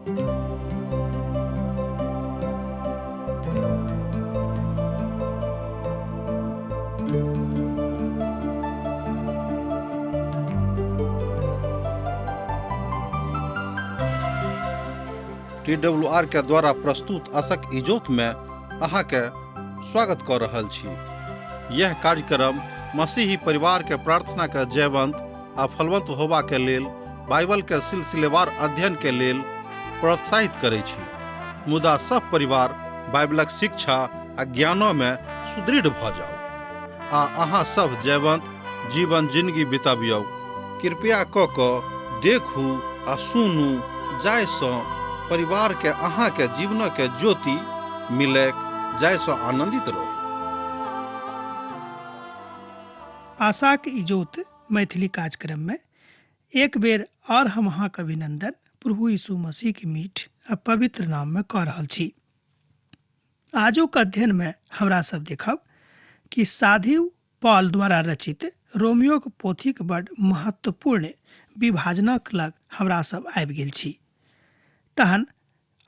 TWR के द्वारा प्रस्तुत अशक इजोत में अहाँ के स्वागत कर रहल छी। यह कार्यक्रम मसीही परिवार के प्रार्थना के जयवंत आ फलवंत होबा के लेल बाइबल के सिलसिलेवार अध्ययन के लेल प्रोत्साहित करै छी। मुदा सब परिवार बाइबलक शिक्षा आ ज्ञानो में सुदृढ़ भ जाओ आ अहाँ सब जयवंत जीवन जिंदगी बिताबियौ। कृपया क देखू आ सुनू जायसँ परिवार के अहाँ के जीवन के ज्योति मिले, जायसँ आनंदित रहो। आशाक इजोत मैथिली कार्यक्रम में एक बेर और हम अहाँ के अभिनंदन प्रभु यीशु मसीह के मीठ आ पवित्र नाम में कह रहल छी। आजुक अध्ययन में हमरा सब देखब कि साधु पॉल द्वारा रचित रोमियो के पोथी के बड़ महत्वपूर्ण विभाजनक लग हमरा सब आबि गेल छी। तहन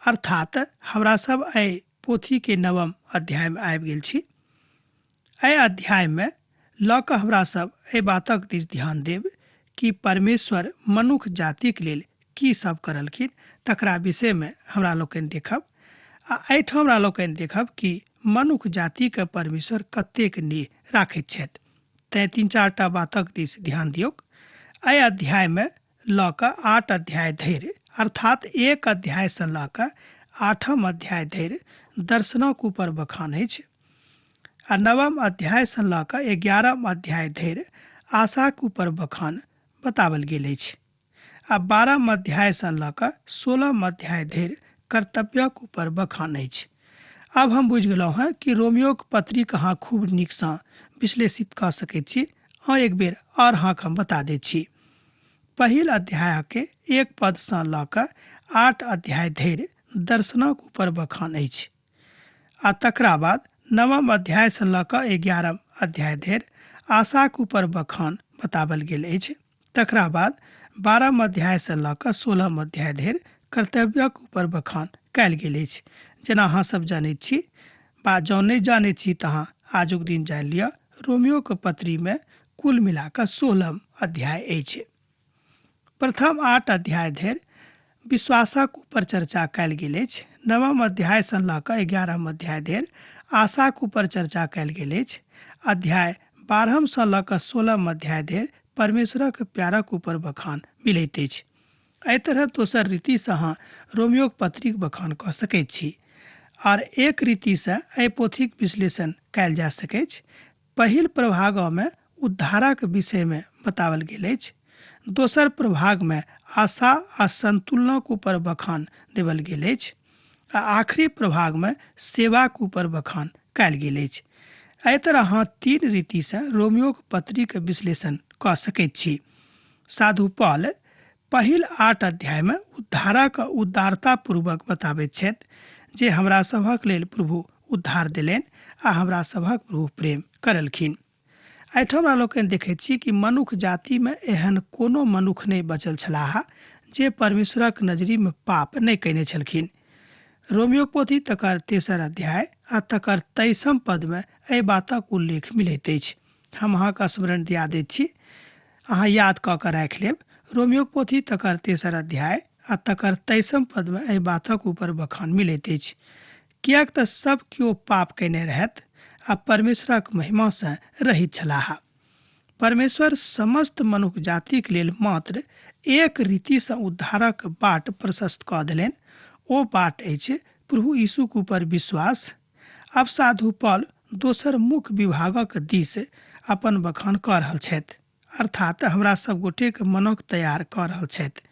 अर्थात हमरा सब एहि पोथी के नवम अध्याय में आबि गेल छी। एहि अध्याय में लऽ कऽ हमरा सब एहि बातक दिस ध्यान देब कि परमेश्वर मनुष्य जाति के लेल की सब करलखिन, तकरा विषय में हमरा लोकनि देखब। आ एहिठाम हमरा लोकनि देखब कि मनुष्य जाति के परमेश्वर कतेक नेह राखैत छथि। तैं 3-4 टा बातक दिस ध्यान दियौक। एहि अध्याय में लऽ कऽ 8 अध्याय धरि अर्थात 1 अध्याय से लऽ कऽ 8म अध्याय धरि दर्शनक ऊपर बखान अछि आ 9म अध्याय से लऽ कऽ 11म अध्याय धरि आशाक ऊपर बखान बतावल गेल अछि आ 12म अध्याय से लऽ कऽ 16म अध्याय धरि कर्तव्यक ऊपर बखान अछि। अब हम बुझि गेलहुँ हैं कि रोमियो के पत्री अहाँ खूब नीकसँ विश्लेषित कऽ सकैत छी। एक बेर और अहाँके हम बता दै छी। पहिल अध्याय के 1 पद से लऽ कऽ 8 अध्याय धरि दर्शनक ऊपर बखान अछि आ तकरा बाद 9म अध्याय से लऽ कऽ 11म अध्याय धरि आशाक ऊपर बखान बतावल गेल अछि। तकरा बाद 12म अध्याय से लऽ कऽ 16म अध्याय धरि कर्तव्यक ऊपर बखान कयल गेल अछि। जेना अहाँ सब जानैत छी, बा जँ नहि जानैत छी तऽ अहाँ आजुक दिन जानि लिअ। रोमियो के पत्री में कुल मिला कऽ 16म अध्याय अछि। प्रथम 8 अध्याय धरि विश्वासक ऊपर चर्चा कयल गेल अछि। 9म अध्याय से लऽ कऽ 11म अध्याय धरि आशाक ऊपर चर्चा कयल गेल अछि। अध्याय 12म से लऽ कऽ 16म अध्याय धरि परमेश्वरक प्यारक ऊपर बखान मिलैत अछि। एहि तरह दोसर रीति से अहाँ रोमियो के पत्री के बखान कऽ सकैत छी और एक रीति से एहि पोथीक विश्लेषण कयल जा सकैत अछि। पहिल प्रभाग में उद्धारक विषय में बतावल गेल अछि। दोसर प्रभाग में आशा आ संतुलनक ऊपर बखान देवल गेल अछि आ आखिरी प्रभाग में सेवाक ऊपर बखान कयल गेल अछि। एहि तरह अहाँ 3 रीति से रोमियो के पत्री के विश्लेषण कऽ सकैत छी। साधु पॉल पहिल 8 अध्याय में उद्धारक उदारता पूर्वक बताबैत छथि जे हमरा सभक लेल प्रभु उद्धार देलनि आ हमरा सभक प्रभु प्रेम करलखिन। एहिठाम हमरा लोकनि देखैत छी कि मनुष्य जाति में एहन कोनो मनुष्य नहि बचल छलाह जे परमेश्वरक नजरी में पाप नहि कयने छलखिन। रोमियो पोथी तकर 3 अध्याय आ तकर 23म पद में एहि बातक उल्लेख मिलैत अछि। हम अहाँके स्मरण दिया दैत छी, अहाँ याद कऽ कऽ राखि लेब। रोमियो पोथी तकर 3 अध्याय आ तकर 23म पद में एहि बातक ऊपर बखान मिलैत अछि। किएक तऽ सब केओ पाप कयने रहथि आ परमेश्वरक महिमा से रहित छलाह। परमेश्वर समस्त मनुष्य जाति के लेल मात्र एक रीति से उद्धारक बाट प्रशस्त कऽ देलनि। ओ बाट अछि प्रभु यीशु के ऊपर विश्वास। अब साधु पॉल दोसर मुख्य विभागक दिस अपन बखान कऽ रहल छथि, अर्थात हमरा सब गोटे के मनक तैयार कऽ रहल छथि।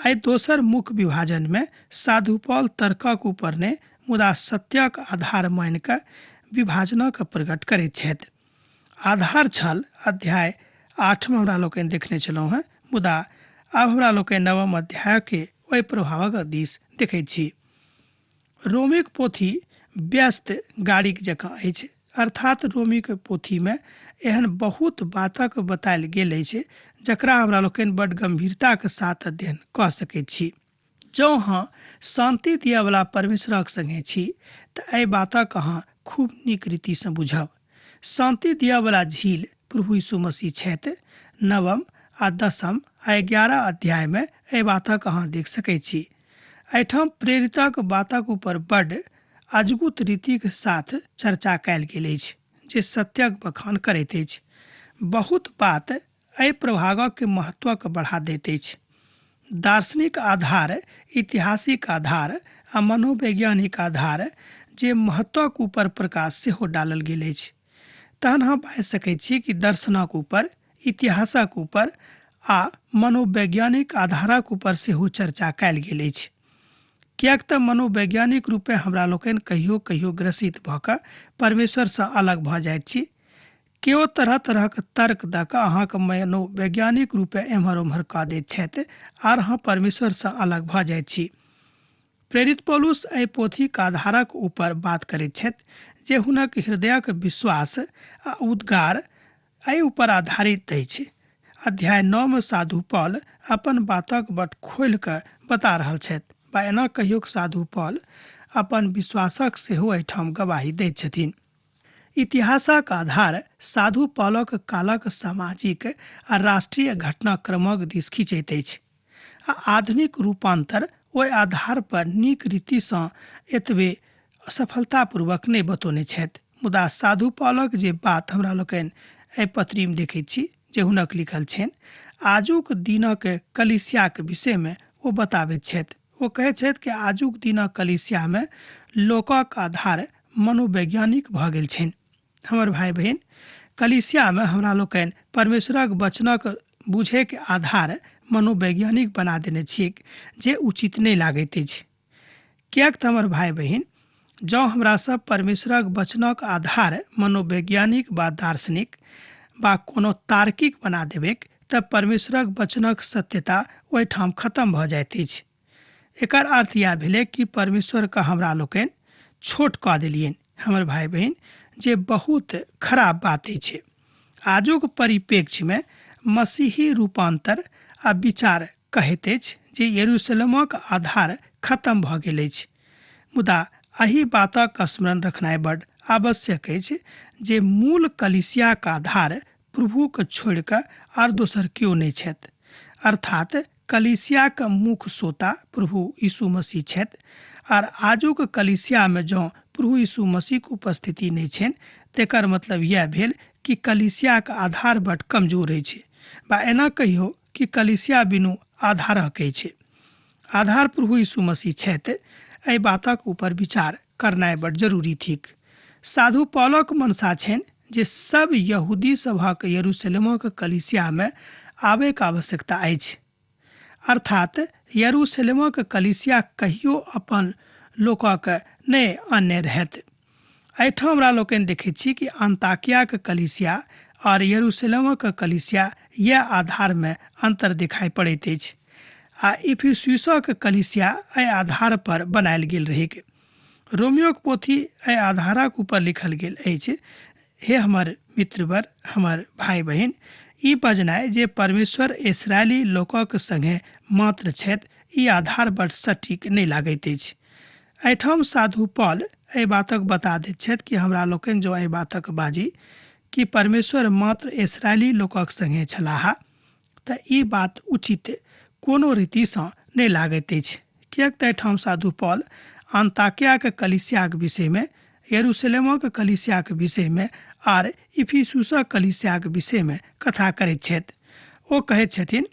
एहि दोसर मुख्य विभाजन में साधु पॉल तर्कक ऊपर ने मुदा सत्यक आधार मानि कऽ विभाजनक प्रकट करैत छथि। आधार छल अध्याय 8 में हमरा लोकनि देखने छलहुँ हैं, मुदा अब हमरा लोकनि 9म अध्याय के ओहि प्रभावक दिस देखैत छी। रोमिक पोथी व्यस्त गाड़ीक जकाँ अछि, अर्थात रोमिक पोथी में एहन बहुत बातक बतायल गेल अछि जकरा हमरा लोकनि बड़ गंभीरता के साथ अध्ययन कऽ सकैत छी। जँ अहाँ शांति दिअवला परमेश्वरक संगे छी तऽ एहि बातक अहाँ खूब नीक रीतिसँ बुझब। शांति दिअवला झील प्रभु यीशु मसीह छथि। नवम आ 10 आ 11 अध्यायमे एहि बातक अहाँ देख सकैत छी। एहिठाम प्रेरितक बातक ऊपर बड्ड अजगुत रीतिक साथ चर्चा कयल गेल अछि जे सत्यक बखान करैत अछि। बहुत बात एहि प्रभागक महत्वक बढ़ा दैत अछि। दार्शनिक आधार, ऐतिहासिक आधार आ मनोवैज्ञानिक आधार जे महत्वक ऊपर प्रकाश सेहो डालल गेल अछि। तहन हम पाइ सकैत छी कि दर्शनक ऊपर, इतिहासक ऊपर आ मनोवैज्ञानिक आधारक ऊपर सेहो चर्चा कयल गेल अछि। किएक तऽ मनोवैज्ञानिक रूपे हमरा लोकनि कहियो कहियो ग्रसित भऽ कऽ परमेश्वरसँ अलग भऽ जाइत छी। केओ तरह तरहक तर्क दऽ कऽ अहाँके मनोवैज्ञानिक रूपे एम्हर ओम्हर कऽ दैत छथि आर अहाँ परमेश्वरसँ अलग भऽ जाइत छी। प्रेरित पौलुस एहि पोथीक आधारक ऊपर बात करैत छथि जे हुनक हृदयक विश्वास आ उद्गार एहि ऊपर आधारित अछि। अध्याय 9 में साधु पौल अपन बातक बट खोलि कऽ बता रहल छथि, बा एना कहियो साधु पौल अपन विश्वासक सेहो एहिठाम गवाही दैत छथिन। इतिहासक आधार साधु पौलक कालक सामाजिक आ राष्ट्रीय घटनाक्रमक दिस खींचैत अछि आ आधुनिक रूपांतर ओहि आधार पर नीक रीतिसँ एतबे सफलतापूर्वक नहि बतौने छथि। मुदा साधु पौलक जे बात हमरा लोकनि एहि पत्रीमे देखैत छी जे हुनक लिखल छनि, आजुक दिनक कलीसियाक विषयमे ओ बताबैत छथि। ओ कहैत छथि कि आजुक दिनक कलीसियामे लोकक आधार मनोवैज्ञानिक भऽ गेल छनि। हमर भाई बहन, कलीसियामे हमरा लोकनि परमेश्वरक वचनक बुझैके आधार मनोवैज्ञानिक बना देने छियै जे उचित नहि लागैत अछि। किएक तऽ हमर भाई बहन, जँ हमरा सब परमेश्वरक वचनक आधार मनोवैज्ञानिक वा दार्शनिक वा कोनो तार्किक बना देबै तऽ परमेश्वरक वचनक सत्यता ओहिठाम खत्म भऽ जाइत अछि। एकर अर्थ इएह भेलै कि परमेश्वरके हमरा लोकनि छोट कऽ देलियनि। हमर भाई बहन, जे बहुत खराब बात अछि। आजुक परिप्रेक्ष्यमे मसीही रूपांतर आ विचार कहैत अछि जे यरूशलेमक आधार खत्म भऽ गेल अछि। मुदा एहि बातक स्मरण रखनाइ बड्ड आवश्यक अछि जे मूल कलीसियाक आधार प्रभुके छोड़ि कऽ आर दोसर केओ नहि छथि। अर्थात कलीसियाक मुख्य सोता प्रभु यीशु मसीह छथि। आर आजुक कलीसियामे जँ प्रभु यीशु मसीहके उपस्थिति नहि छनि तेकर मतलब यह भेल कि कलीसियाक आधार बड्ड कमजोर अछि, बा एना कहियो कि कलीसिया बिनु आधारक अछि। आधार प्रभु यीशु मसीह छथि। एहि बातक ऊपर विचार करनाइ बड्ड जरूरी थिक। साधु पौलक मनसा छनि जे सब यहूदी सभक यरूशलेमक कलीसियामे आबैके आवश्यकता अछि। अर्थात यरूशलेमक कलीसिया कहियो अपन लोकक नहि आनने रहथि। एहिठाम हमरा लोकनि देखैत छी कि अन्ताकियाक कलीसिया और यरूशलेमक कलीसिया यह आधारमे अंतर दिखाई पड़ैत अछि आ इफिसुसक कलीसिया एहि आधार पर बनायल गेल रहैक। रोमियोक पोथी एहि आधारक ऊपर लिखल गेल अछि। हे हमर मित्रवर, हमर भाई बहन, ई बजनाइ जे परमेश्वर इस्राएली लोकक संगे मात्र छथि, ई आधार बड्ड सटीक नहि लागैत अछि। एहिठाम साधु पौल एहि बातक बता दैत छथि कि हमरा लोकनि जो एहि बातक बाजी कि परमेश्वर मात्र इस्राएली लोकक संगे छलाह तऽ ई बात उचित कोनो रीतिसँ नहि लागैत अछि। किएक तऽ एहिठाम साधु पौल अन्ताकियाक कलीसियाक विषयमे, यरूशलेमक कलीसियाक विषयमे आर इफिसुसक कलीसियाक विषयमे कथा करैत छथि। ओ कहैत छथिन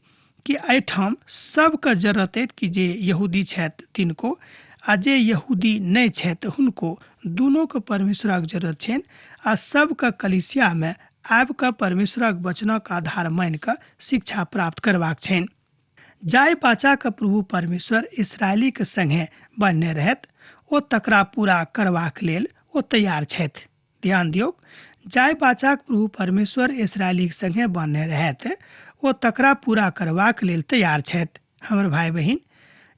कि एहिठाम सबके जरूरत अछि कि जे यहूदी छथि तिनको आ जे यहूदी नहि छथि हुनको दुनूके परमेश्वरक जरूरत छनि आ सबके कलीसियामे आबि कऽ परमेश्वरक वचनक आधार मानि कऽ शिक्षा प्राप्त करबाक छनि। जाहि बाचाके प्रभु परमेश्वर इस्राएलीके संगे बनने रहथि ओ तकरा पूरा करबाक लेल ओ तैयार छथि। ध्यान दियौ, जाहि बाचाके प्रभु परमेश्वर इस्राएलीके संगे बनने रहथि ओ तकरा पूरा करबाक लेल तैयार छथि। हमर भाई बहिन,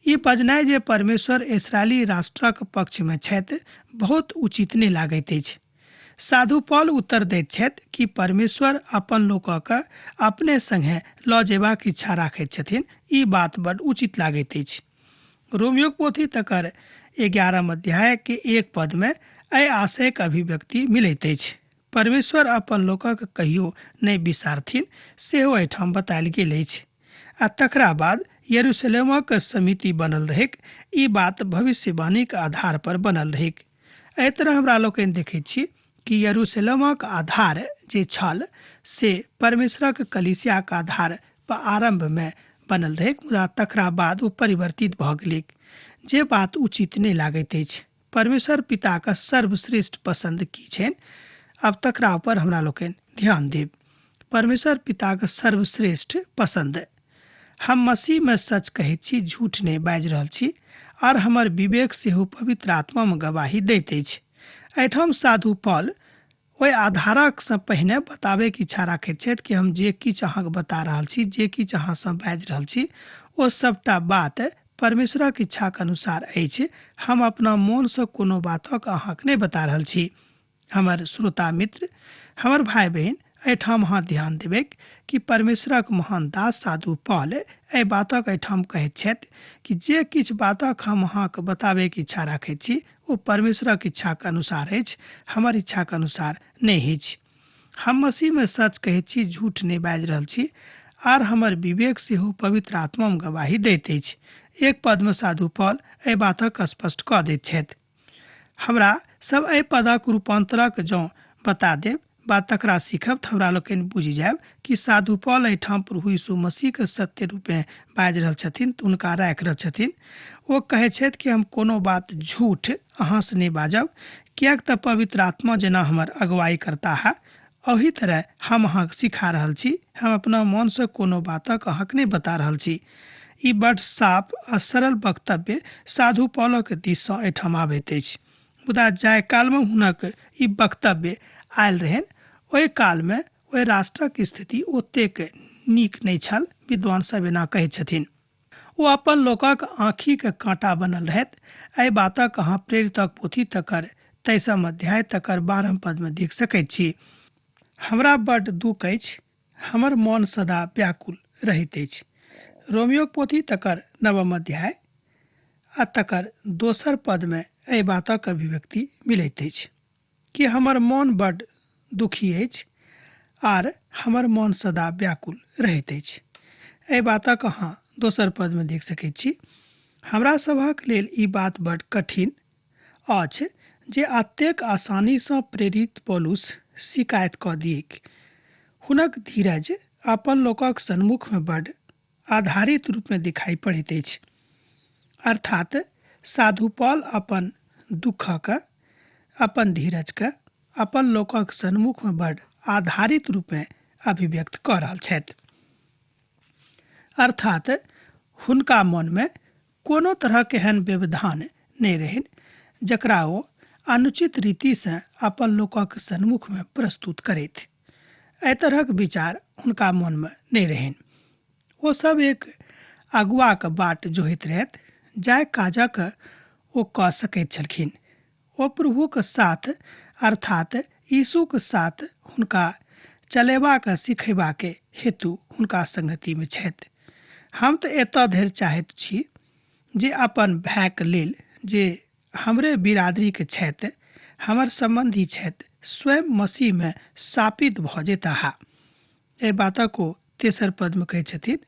ई बजनाइ जे परमेश्वर इस्राएली राष्ट्रक पक्षमे छथि बहुत उचित नहि लागैत अछि। साधु पौल उत्तर दैत छथि कि परमेश्वर अपन लोकके अपने संगे लऽ जेबाक इच्छा राखैत छथिन। ई बात बड्ड उचित लागैत अछि। रोमियो पोथी तकर 11 अध्याय के 1 पद में एहि आशयक अभिव्यक्ति मिलैत अछि। परमेश्वर अपन लोकक कहियो नहि बिसारथिन सेहो एहिठाम बतायल गेल अछि। आ तकरा बाद यरूशलेमक समिति बनल रहैक, ई बात भविष्यवाणीक आधार पर बनल रहैक। एहि तरह हमरा लोकनि देखैत छी कि यरूशलेमक आधार जे छल से परमेश्वरक कलीसियाक आधार पर आरंभ में बनल रहैक, मुदा तकरा बाद ओ परिवर्तित भऽ गेलैक, जे बात उचित नहि लागैत अछि। परमेश्वर पिताक सर्वश्रेष्ठ पसंद की छनि, अब तकरा पर हमरा लोकनि ध्यान देब। परमेश्वर पिताक सर्वश्रेष्ठ पसंद। हम मसीह में सच कहैत छी, झूठ नहि बाजि रहल छी, और हमर विवेक सेहो पवित्र आत्मा में गवाही दैत अछि। एहिठाम साधु पॉल ओहि आधारक सँ पहिने बताबैके इच्छा राखैत छथि कि हम जे किछु अहाँके बता रहल छी, जे किछु अहाँसँ बाजि रहल छी, ओ सबटा बात परमेश्वरक इच्छाक अनुसार अछि। हम अपना मोनसँ कोनो बातक अहाँके नहि बता रहल छी। हमर श्रोता मित्र, हमर भाई बहन, एहिठाम अहाँ ध्यान देबै कि परमेश्वरक महान दास साधु पॉल एहि बातक एहिठाम कहैत छथि कि जे किछु बातक हम अहाँके बताबैके इच्छा राखैत छी ओ परमेश्वरक इच्छाके अनुसार अछि, हमर इच्छाके अनुसार नहि अछि। हम मसीह में सच कहैत छी, झूठ नहि बाजि रहल छी, आर हमर विवेक सेहो पवित्र आत्मा में गवाही दैत अछि। 1 पद में साधु पॉल एहि बातक स्पष्ट कऽ दैत छथि। हमरा सब एहि पदक रूपांतरक जँ बता देब बा तकरा सीखब तऽ हमरा लोकनि बुझि जायब कि साधु पॉल एहिठाम प्रभु यीशु मसीहके सत्य रूपे बाजि रहल छथिन, तऽ हुनका राखि रहल छथिन। ओ कहै छथि कि हम कोनो बात झूठ अहाँसँ नहि बाजब, किएक तऽ पवित्र आत्मा जेना हमर अगुवाई करता है, ओही तरह हम अहाँके सिखा रहल छी। हम अपना मनसँ कोनो बातक अहाँके नहि बता रहल छी। ई बड्ड साफ आ सरल वक्तव्य साधु पॉलक दिससँ एहिठाम आबैत अछि। मुदा जाहि कालमे हुनक ई वक्तव्य आयल रहनि, ओहि कालमे ओहि राष्ट्रक स्थिति ओतेक नीक नहि छल। विद्वान सब एना कहैत छथिन। ओ अपन लोकक आँखिके काँटा बनल रहथि। एहि बातक अहाँ प्रेरितक पोथी तकर 23 अध्याय तकर 12 पद में देख सकैत छी। हमरा बड्ड दुख अछि, हमर मन सदा व्याकुल रहैत अछि। रोमियो पोथी तकर 9 अध्याय आ तकर 2 पद में एहि बातक अभिव्यक्ति मिलैत अछि कि हमर मन बड्ड दुखी अछि आर हमर मन सदा व्याकुल रहैत अछि। एहि बातक अहाँ 2 पद में देख सकैत छी। हमरा सभक लेल ई बात बड्ड कठिन अछि जे एतेक आसानीसँ प्रेरित पौलुस शिकायत कऽ दियैक। हुनक धीरज अपन लोकक सन्मुख में बड्ड आधारित रूप में दिखाई पड़ैत अछि। अर्थात साधु पॉल अपन दुखक, अपन धीरजके अपन लोकक सन्मुख में बड्ड आधारित रूप में अभिव्यक्त कऽ रहल छथि। अर्थात हुनका मन में कोनो तरहक एहन व्यवधान नहि रहनि जकरा ओ अनुचित रीतिसँ अपन लोकक सन्मुख में प्रस्तुत करैथ। एहि तरहक विचार हुनका मन में नहि रहनि। ओ सब एक अगुआक बाट जोहैत रहथि, जाहि काजक ओ कऽ सकैत छलखिन। ओ प्रभुक साथ अर्थात यीशुक साथ हुनका चलेबाक सिखेबाक हेतु हुनका संगति में छथि। हम तऽ एतऽ धरि चाहैत छी जे अपन भायक लेल जे हमरे बिरादरीके छथि, हमर सम्बन्धी छथि, स्वयं मसीह में स्थापित भऽ जेताह। एहि बातक ओ 3 पद में कहैत छथिन।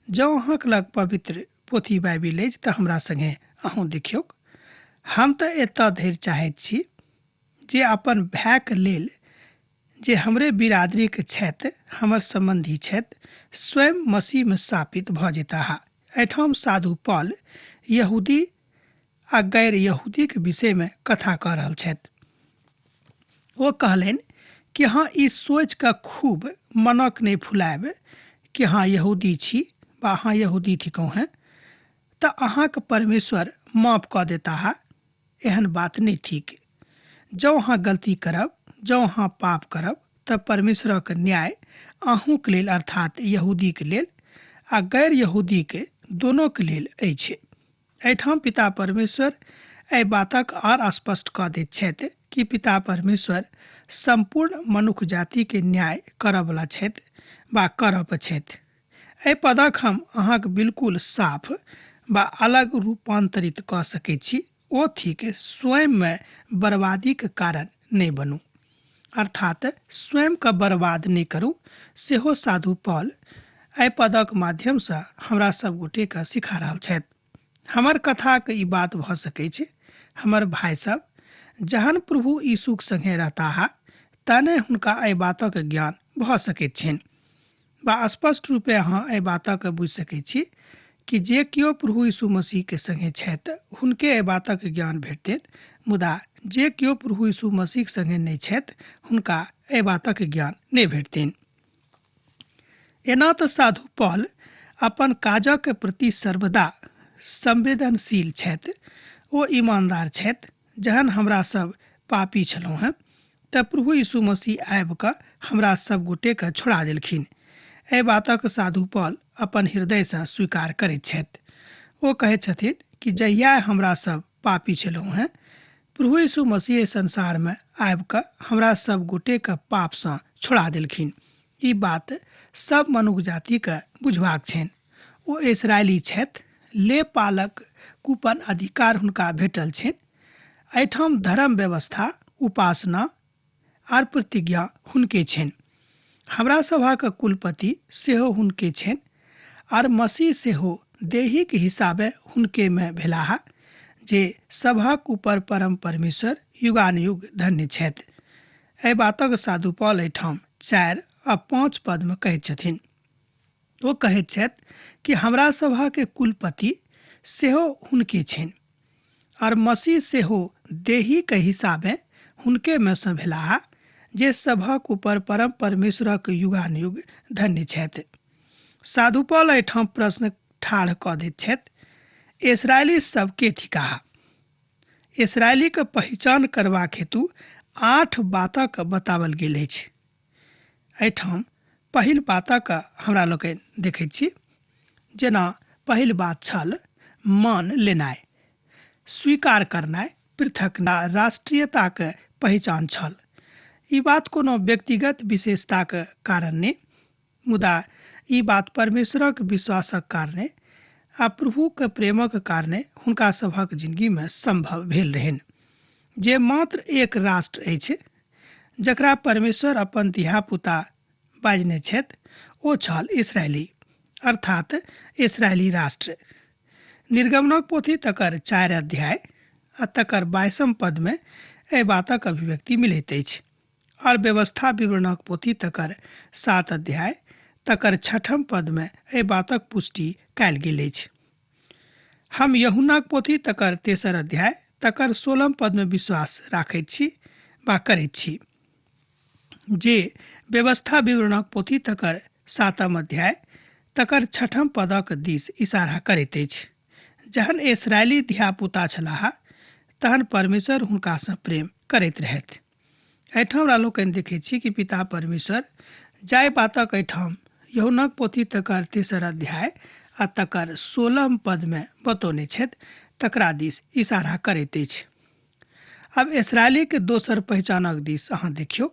जँ अहाँक लग पवित्र पोथी बाइबिल अछि तऽ हमरा संगे अहूँ देखियौक। हम तऽ एतऽ धरि चाहैत छी जे अपन भायक लेल जे हमरे बिरादरीके छथि, हमर सम्बन्धी छथि, स्वयं मसीह में स्थापित भऽ जेताह। एहिठाम साधु पॉल यहूदी आ गैर यहूदीके विषय में कथा कऽ रहल छथि। ओ कहलनि कि अहाँ ई सोचि कऽ खूब मनक नहि फुलायब कि अहाँ यहूदी छी बा अहाँ यहूदी थिकहुँ हैं तऽ अहाँके परमेश्वर माफ कऽ देताह। एहन बात नहीं थिक। जँ अहाँ गलती करब, जँ अहाँ पाप करब तऽ परमेश्वरक न्याय अहूँके लेल अर्थात यहूदीके लेल आ गैर यहूदीके दोनोके लेल अछि। एहिठाम पिता परमेश्वर एहि बातक और स्पष्ट कऽ दैत छथि कि पिता परमेश्वर संपूर्ण मनुष्य जातिके न्याय करयवला छथि वा करब छथि। एहि पदक हम अहाँके बिल्कुल साफ वा अलग रूपांतरित कऽ सकैत छी, ओ थिक स्वयंमे बर्बादीके कारण नहि बनू, अर्थात स्वयंके बर्बाद नहि करू। सेहो साधु पॉल एहि पदक माध्यमसँ हमरा सब गोटेके सिखा रहल छथि। हमर कथाके ई बात भऽ सकैत छै, हमर भाइ सब जहन प्रभु यीशुक संगे रहताह तहने हुनका एहि बातक ज्ञान भऽ सकैत छनि, वा स्पष्ट रूपे अहाँ एहि बातक बुझि सकैत छी कि जे केओ प्रभु यीशु मसीहके संगे छथि हुनके एहि बातक ज्ञान भेटतनि, मुदा जे केओ प्रभु यीशु मसीहक संगे नहि छथि हुनका एहि बातक ज्ञान नहि भेटतनि। एना तऽ साधु पॉल अपन काजक प्रति सर्वदा संवेदनशील छथि। ओ ईमानदार छथि। जहन हमरा सब पापी छलहुँ हेँ तऽ प्रभु यीशु मसीह आबि कऽ हमरा सब गोटेके छोड़ा देलखिन। एहि बातक साधु पॉल अपन हृदयसँ स्वीकार करैत छथि। ओ कहैत छथिन कि जहिया हमरा सब पापी छलहुँ हेँ प्रभु यीशु मसीह संसारमे आबि कऽ हमरा सब गोटेके पापसँ छोड़ा देलखिन। ई बात सब मनुष्य जातिके बुझबाक छनि। ओ इस्राएली छथि, लेपालक कूपन अधिकार हुनका भेटल छनि। एहिठाम धर्म व्यवस्था, उपासना आर प्रतिज्ञा हुनके छनि। हमरा सभक कुलपति सेहो हुनके छनि, आर मसीह सेहो देहिक हिसाबे हुनकेमे भेलाह, जे सभक ऊपर परम परमेश्वर युगानुयुग धन्य छथि। एहि बातक साधु पॉल एहिठाम 4 आ 5 पदमे कहैत छथिन। ओ कहैत छथि कि हमरा सभके कुलपति सेहो हुनके छनि, और मसीह सेहो देहिके हिसाबे हुनकेमे सँ भेलाह, जे सभक ऊपर परम परमेश्वरक युगानुयुग धन्य छथि। साधु पॉल एहिठाम प्रश्न ठाढ़ कऽ दैत छथि, इस्राएली सबके थिकाह। इस्राएलीके पहचान करबाक हेतु 8 बातक बतावल गेल अछि। एहिठाम पहिल बातक हमरा लोकनि देखैत छी, जेना पहिल बात छल मान लेनाइ, स्वीकार करनाइ, पृथक राष्ट्रीयताके पहचान छल। ई बात कोनो व्यक्तिगत विशेषताके कारण नहि, मुदा ई बात परमेश्वरक विश्वासक कारणे आ प्रभुके प्रेमक कारणे हुनका सभक जिन्दगीमे संभव भेल रहनि। जे मात्र एक राष्ट्र अछि जकरा परमेश्वर अपन धियापुता बाजने छथि, ओ छल इस्राएली, अर्थात इस्राएली राष्ट्र। निर्गमनक पोथी तकर 4 अध्याय आ तकर 22 पदमे एहि बातक अभिव्यक्ति मिलैत अछि, और व्यवस्था विवरणक पोथी तकर 7 अध्याय तकर 6 पदमे एहि बातक पुष्टि कयल गेल अछि। हम यूहन्नाक पोथी तकर 3 अध्याय तकर 16 पदमे विश्वास राखैत छी वा करैत छी, जे व्यवस्था विवरणक पोथी तकर 7 अध्याय तकर 6 पदक दिस इशारा करैत अछि। जहन इस्राएली धियापुता छलाह तहन परमेश्वर हुनकासँ प्रेम करैत रहथि। एहिठाम हमरा लोकनि देखैत छी कि पिता परमेश्वर जाहि बातक एहिठाम यूहन्नाक पोथी तकर 3 अध्याय आ तकर 16 पदमे बतौने छथि, तकरा दिस इशारा करैत अछि। अब इस्राएलीके दोसर पहचानक दिस अहाँ देखियौ।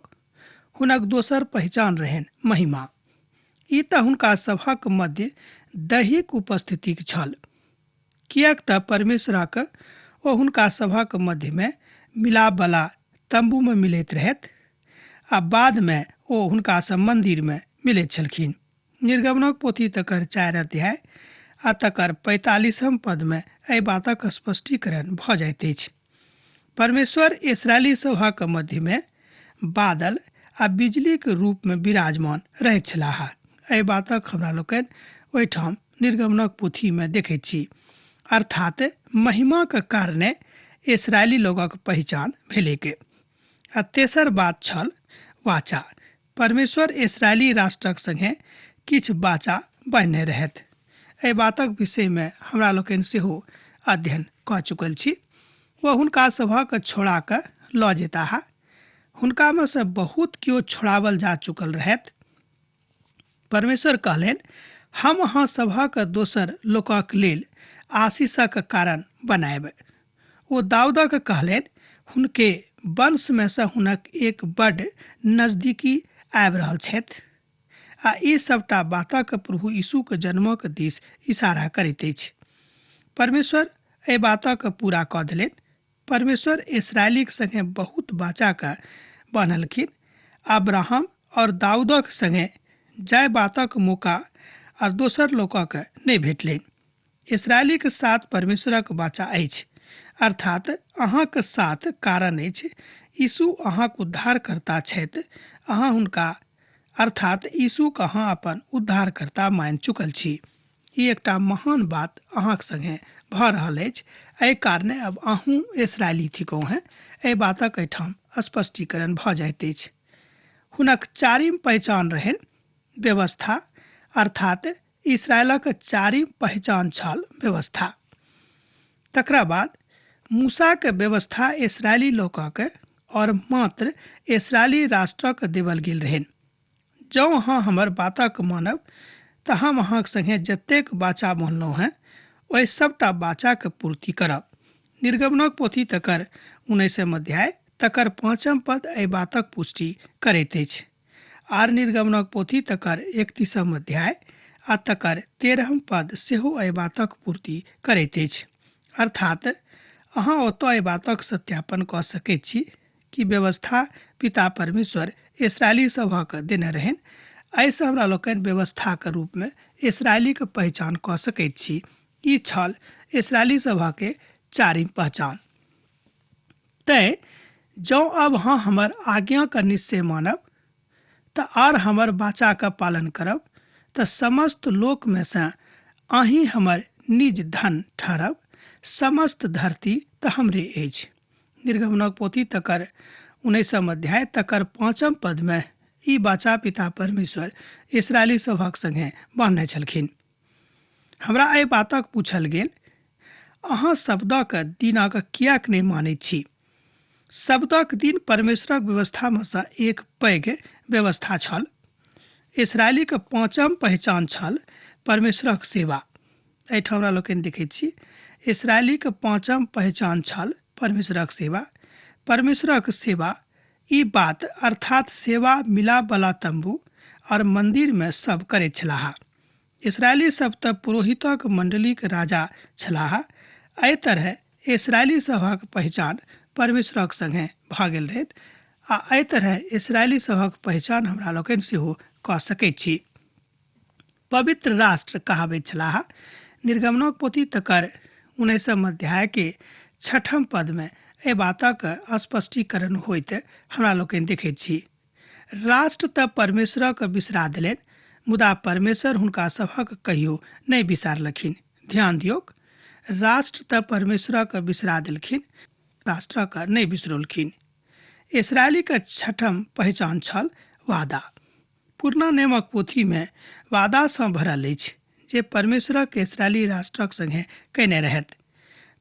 हुनक दोसर पहचान रहनि महिमा। ई तऽ हुनका सभक मध्य दैहिक उपस्थिति छल, किएक तऽ परमेश्वरक ओ हुनका सभक मध्यमे मिलापवला तम्बूमे मिलैत रहथि, आ बादमे ओ हुनकासँ मन्दिरमे मिलैत छलखिन। निर्गमनक पोथी तकर 4 अध्याय आ तकर 45 पदमे एहि बातक स्पष्टीकरण भऽ जाइत अछि। परमेश्वर इस्राएली सभक मध्यमे बादल आ बिजलीके रूपमे विराजमान रहैत छलाह। एहि बातक हमरा लोकनि ओहिठाम निर्गमनक पोथीमे देखैत छी, अर्थात महिमाके कारणे इस्राएली लोगक पहचान भेलैके। आ तेसर बात छल वाचा। परमेश्वर इस्राएली राष्ट्रक संगे किछु वाचा बान्हने रहथि। एहि बातक विषयमे हमरा लोकनि सेहो अध्ययन कऽ चुकल छी। ओ हुनका सभक छोड़ा कऽ लऽ जेताह। हुनकामे सँ बहुत केओ छोड़ावल जा चुकल रहथि। परमेश्वर कहलनि, हम अहाँ सभक दोसर लोकक लेल आशीषक कारण बनायब। ओ दाऊदक कहलनि, हुनके वंशमे सँ हुनक एक बड्ड नजदीकी आबि रहल छथि। आ ई सबटा बातक प्रभु यीशुके जन्मक दिस इशारा करैत अछि। परमेश्वर एहि बातक पूरा कऽ देलनि। परमेश्वर इसराइलीक संगे बहुत वाचाक बान्हलखिन। अब्राहम और दाऊदक संगे जाय बातक मौका और दोसर लोकक नहि भेटलनि। इसराइलीक साथ परमेश्वरक वाचा अछि, अर्थात अहाँक साथ कारण अछि। यीशु अहाँक उद्धारकर्ता छथि। अहाँ हुनका अर्थात यीशुक अहाँ अपन उद्धारकर्ता मानि चुकल छी। ई एकटा महान बात अहाँक संगे भऽ रहल अछि। एहि कारणे अब अहूँ इसराइली थिकहुँ हैं। एहि बातक एहिठाम स्पष्टीकरण भऽ जाइत अछि। हुनक चारिम पहचान रहनि व्यवस्था, अर्थात इसराइलक चारिम पहचान छल व्यवस्था। तकरा बाद मूसाक व्यवस्था इसराइली लोकक और मात्र इसराइली राष्ट्रक देवल गेल रहनि। जँ अहाँ हमर बातक मानब तऽ हम अहाँक संगे जतेक वाचा बान्हलहुँ हैं ओहि सबटा वाचाक पूर्ति करब। निर्गमनक पोथी तकर 19 अध्याय तकर 5 पद एहि बातक पुष्टि करैत अछि। आर निर्गमनक पोथी तकर 31 अध्याय आ तकर 13 पद सेहो एहि बातक पूर्ति करैत अछि। अर्थात अहाँ ओतऽ एहि बातक सत्यापन कऽ सकैत छी कि व्यवस्था पिता परमेश्वर इसराइली सभक देने रहनि। एहिसँ हमरा लोकनि व्यवस्थाक रूपमे इसराइलीक पहचान कऽ सकैत छी। ई छल इसराइली सभके चारिम पहचान। तैँ जँ अब अहाँ हमर आज्ञाक निश्चय मानब तऽ आर हमर वाचाक पालन करब तऽ समस्त लोकमे सँ अहीँ हमर निज धन ठहरब। समस्त धरती तऽ हमरे अछि। निर्गमनक पोथी तकर 19 अध्याय तकर 5 पदमे ई वाचा पिता परमेश्वर इसराइली सभक संगे बान्हने छलखिन। हमरा एहि बातक पूछल गेल, अहाँ शब्दक दिनक किएक नहि मानैत छी? शब्दक दिन परमेश्वरक व्यवस्थामे सँ एक पैघ व्यवस्था छल। इसराइलीक 5म पहचान छल परमेश्वरक सेवा। एहिठाम हमरा लोकनि देखैत छी इसराइलीक 5म पहचान छल परमेश्वरक सेवा। परमेश्वरक सेवा ई बात अर्थात सेवा मिलापवला तम्बू और मंदिरमे सब करैत छलाह। इसराइली सब तऽ पुरोहितक मंडलीक राजा छलाह। एहि तरह इसराइली सभक पहचान परमेश्वरक संगे भऽ गेल रहनि आ एहि तरह इसराइली सभक पहचान हमरा लोकनि सेहो कऽ सकैत छी। पवित्र राष्ट्र कहाबैत छलाह। निर्गमनक पोथी तकर 19 अध्याय के 6 पदमे एहि बातक स्पष्टीकरण होइत हमरा लोकनि देखैत छी। राष्ट्र तऽ परमेश्वरक बिसरा देलनि, मुदा परमेश्वर हुनका सभक कहियो नहि बिसारलखिन। ध्यान दियौक, राष्ट्र तऽ परमेश्वरक बिसरा देलखिन, राष्ट्रक नहि बिसरौलखिन। इसराइलीक 6म पहचान छल वादा। पुरना नियमक पोथीमे वादासँ भरल अछि जे परमेश्वरक इसराइली राष्ट्रक संगे कयने रहथि।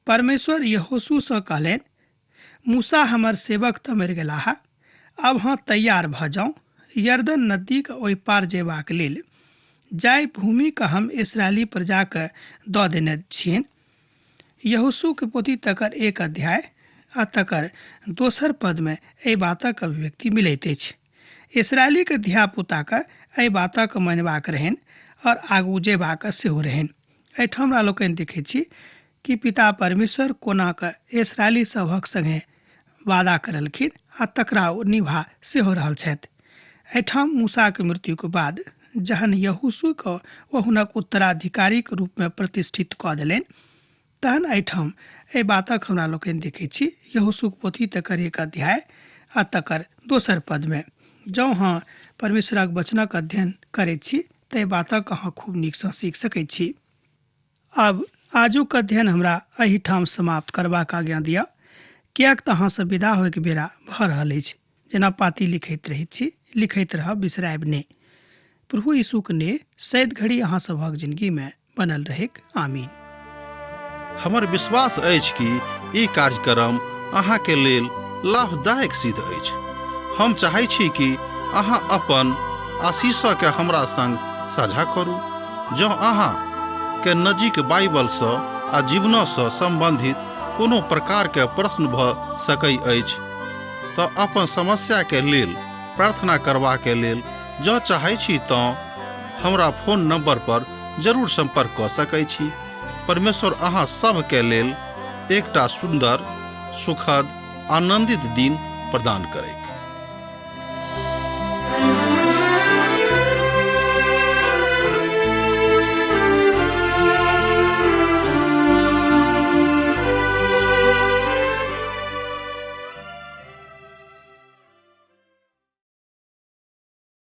परमेश्वर यहोशूसँ कहलनि, मूसा हमर सेवक तऽ मरि गेलाह, अब अहाँ तैयार भऽ जाउ यरदन नदीक ओहि पार जेबाक लेल, जाहि भूमिके हम इसराइली प्रजाके दऽ देने छियनि। यहोशूके पोथी तकर 1 अध्याय आ तकर 2 पदमे एहि बातक अभिव्यक्ति मिलैत अछि। इसराइलीके धियापुताके एहि बातक मानबाक रहनि और आगू जेबाक सेहो रहनि। एहिठाम हमरा लोकनि देखैत छी कि पिता परमेश्वर कोना कऽ इसराइली सभक संगे वादा करलखिन आ तकरा ओ निभा सेहो रहल छथि। एहिठाम मूसाके मृत्युके बाद जहन यहोशूके ओ हुनक उत्तराधिकारीके रूपमे प्रतिष्ठित कऽ देलनि, तहन एहिठाम एहि बातक हमरा लोकनि देखैत छी यहोशूके पोथी तकर 1 अध्याय आ तकर 2 पदमे। जँ अहाँ परमेश्वरक वचनक अध्ययन करैत छी तऽ एहि बातक अहाँ खूब नीकसँ सीख सकैत छी। अब आजुक अध्ययन हमरा एहिठाम समाप्त करबाक आज्ञा दिअ, किएक तऽ अहाँसँ विदा होइके बेरा भऽ रहल अछि। जेना पाती लिखैत रहैत छी, लिखैत रहब, बिसरायब नहि। प्रभु यीशुके ने सैद घड़ी अहाँ सभक जिंदगीमे बनल रहैक। आमीन। हमर विश्वास अछि कि ई कार्यक्रम अहाँके लेल लाभदायक सिद्ध अछि। हम चाहै छी कि अहाँ अपन आशीषके हमरा संग साझा करू। जँ अहाँके नजीक बाइबलसँ आ जीवनसँ सम्बन्धित कोनो प्रकारके प्रश्न भऽ सकै अछि तऽ अपन समस्याके लेल प्रार्थना करबाके लेल जँ चाहै छी तऽ हमरा फोन नंबर पर जरूर संपर्क कऽ सकै छी। परमेश्वर अहाँ सबके लेल एकटा सुंदर, सुखद, आनंदित दिन प्रदान करे।